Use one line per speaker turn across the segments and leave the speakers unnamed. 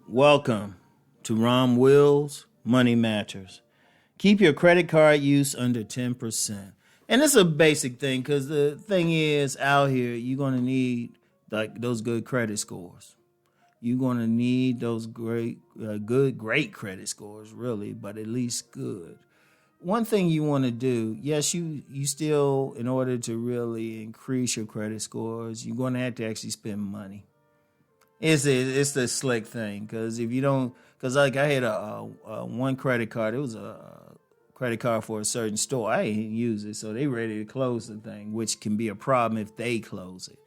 Welcome to Rom Wills Money Matters. Keep your credit card use under 10%. And it's a basic thing because the thing is, out here, you're going to need like those good credit scores. You're going to need those great credit scores, really, but at least good. One thing you want to do, yes, you still, in order to really increase your credit scores, you're going to have to actually spend money. It's the slick thing because if you don't, because like I had a one credit card, it was a credit card for a certain store. I didn't use it, so they ready to close the thing, which can be a problem if they close it.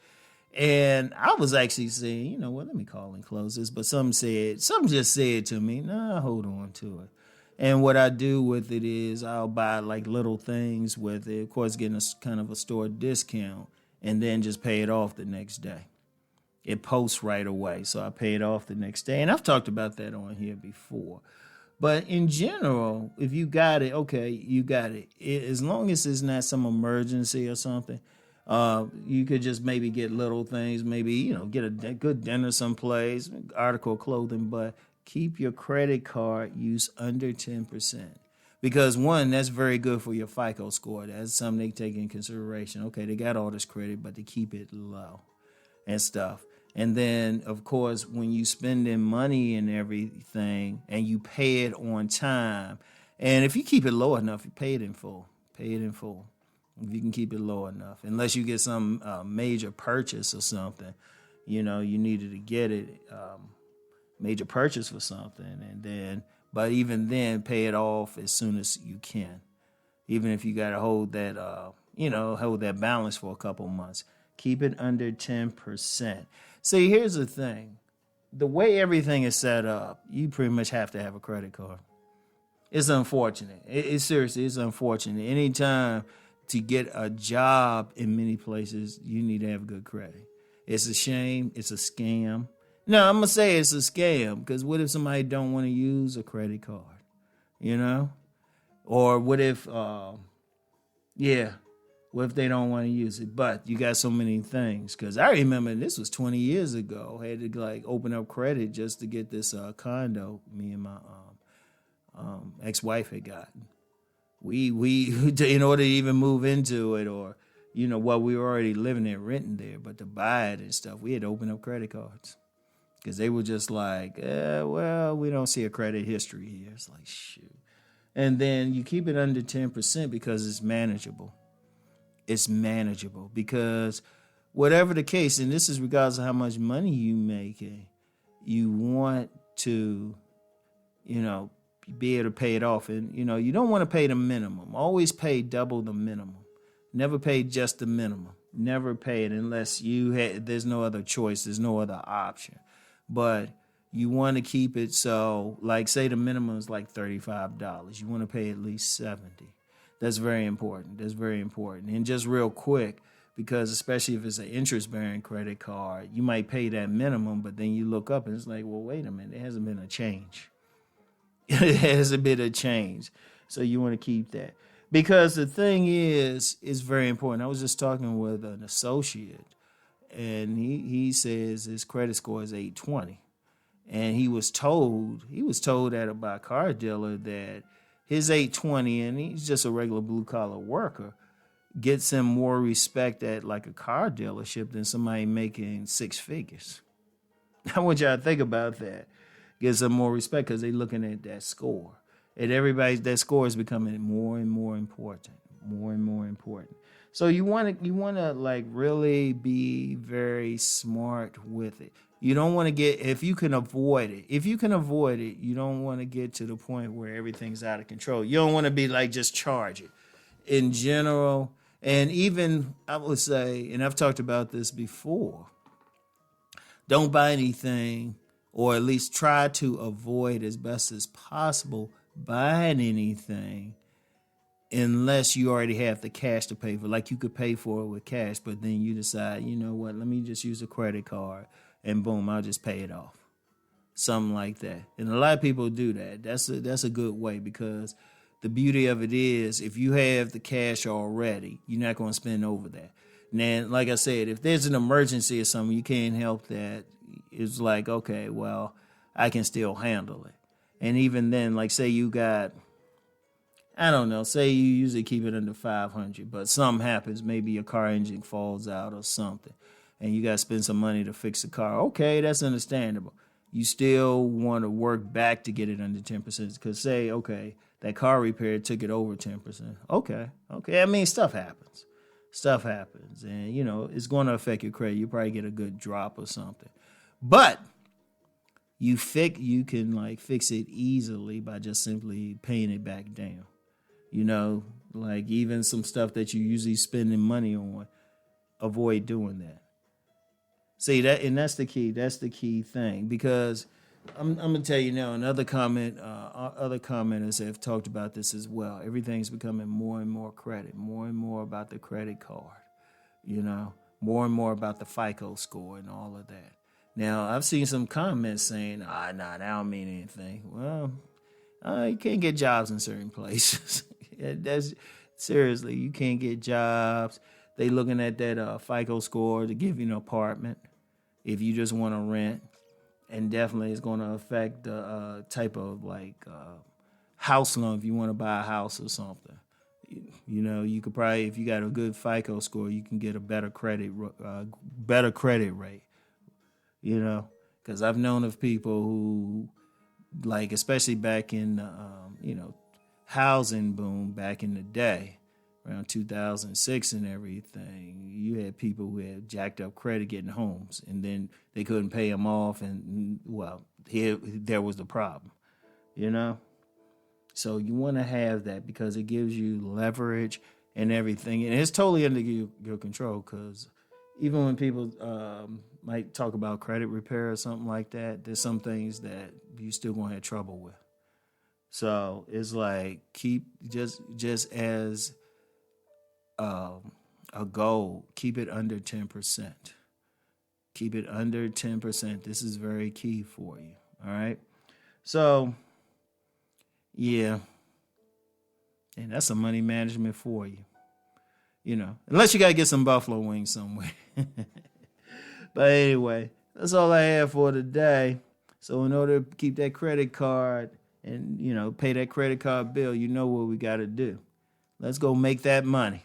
And I was actually saying, you know what, let me call and close this. But some just said to me, nah, hold on to it. And what I do with it is I'll buy like little things with it, of course, getting a kind of a store discount, and then just pay it off the next day. It posts right away, so I pay it off the next day. And I've talked about that on here before. But in general, if you got it, okay, you got it. As long as it's not some emergency or something, you could just maybe get little things, maybe, get a good dinner someplace, article of clothing, but keep your credit card use under 10%. Because one, that's very good for your FICO score. That's something they take in consideration. Okay, they got all this credit, but they keep it low and stuff. And then, of course, when you spending money and everything and you pay it on time, and if you keep it low enough, you pay it in full. Pay it in full if you can keep it low enough. Unless you get some major purchase or something, you needed to get it, major purchase for something. But even then, pay it off as soon as you can. Even if you got to hold that balance for a couple months. Keep it under 10%. See, here's the thing. The way everything is set up, you pretty much have to have a credit card. It's unfortunate. It's unfortunate. Anytime to get a job in many places, you need to have good credit. It's a shame. It's a scam. No, I'm going to say it's a scam because what if somebody don't want to use a credit card, Or what if, what if they don't want to use it? But you got so many things. Because I remember this was 20 years ago. I had to open up credit just to get this condo me and my ex-wife had gotten. We in order to even move into it or, we were already living there, renting there. But to buy it and stuff, we had to open up credit cards. Because they were just like, we don't see a credit history here. It's like, shoot. And then you keep it under 10% because it's manageable. It's manageable because whatever the case, and this is regardless of how much money you making, you want to, be able to pay it off. And, you don't want to pay the minimum. Always pay double the minimum. Never pay just the minimum. Never pay it unless there's no other choice. There's no other option. But you want to keep it so, like, say the minimum is like $35. You want to pay at least $70. That's very important. And just real quick, because especially if it's an interest-bearing credit card, you might pay that minimum, but then you look up and it's like, well, wait a minute, there hasn't been a change. It hasn't been a change. So you want to keep that. Because the thing is, it's very important. I was just talking with an associate, and he says his credit score is 820. And he was told that by a car dealer that his 820, and he's just a regular blue-collar worker, gets him more respect at like a car dealership than somebody making six figures. I want y'all to think about that. Gives them more respect because they're looking at that score. And that score is becoming more and more important. More and more important. So you want to like really be very smart with it. You don't want to get, if you can avoid it, you don't want to get to the point where everything's out of control. You don't want to be like, just charge it. In general, and even I would say, and I've talked about this before, don't buy anything, or at least try to avoid as best as possible buying anything unless you already have the cash to pay for. Like you could pay for it with cash, but then you decide, you know what, let me just use a credit card. And boom, I'll just pay it off. Something like that. And a lot of people do that. That's a good way because the beauty of it is if you have the cash already, you're not going to spend over that. Now, like I said, if there's an emergency or something, you can't help that. It's like, okay, well, I can still handle it. And even then, like say you got, I don't know, say you usually keep it under 500, but something happens, maybe your car engine falls out or something, and you got to spend some money to fix the car. Okay, that's understandable. You still want to work back to get it under 10%, because say, okay, that car repair took it over 10%. Okay. I mean, stuff happens. And, it's going to affect your credit. You probably get a good drop or something. But you can like fix it easily by just simply paying it back down. Like even some stuff that you usually spending money on, avoid doing that. See that, and that's the key. That's the key thing, because I'm gonna tell you now. Other commenters have talked about this as well. Everything's becoming more and more credit, more and more about the credit card. More and more about the FICO score and all of that. Now I've seen some comments saying, that don't mean anything. Well, you can't get jobs in certain places. That's seriously, you can't get jobs. They looking at that FICO score to give you an apartment if you just want to rent, and definitely it's going to affect the type of house loan if you want to buy a house or something. You could probably, if you got a good FICO score, you can get a better credit rate. Because I've known of people who, especially back in the housing boom back in the day, around 2006 and everything, you had people who had jacked up credit getting homes, and then they couldn't pay them off, and there was the problem, So you want to have that because it gives you leverage and everything, and it's totally under your control. Because even when people might talk about credit repair or something like that, there's some things that you still gonna have trouble with. So it's like keep just as a goal, keep it under 10%. Keep it under 10%. This is very key for you. All right. So, yeah. And that's some money management for you. Unless you got to get some buffalo wings somewhere. But anyway, that's all I have for today. So in order to keep that credit card and, pay that credit card bill, you know what we got to do. Let's go make that money.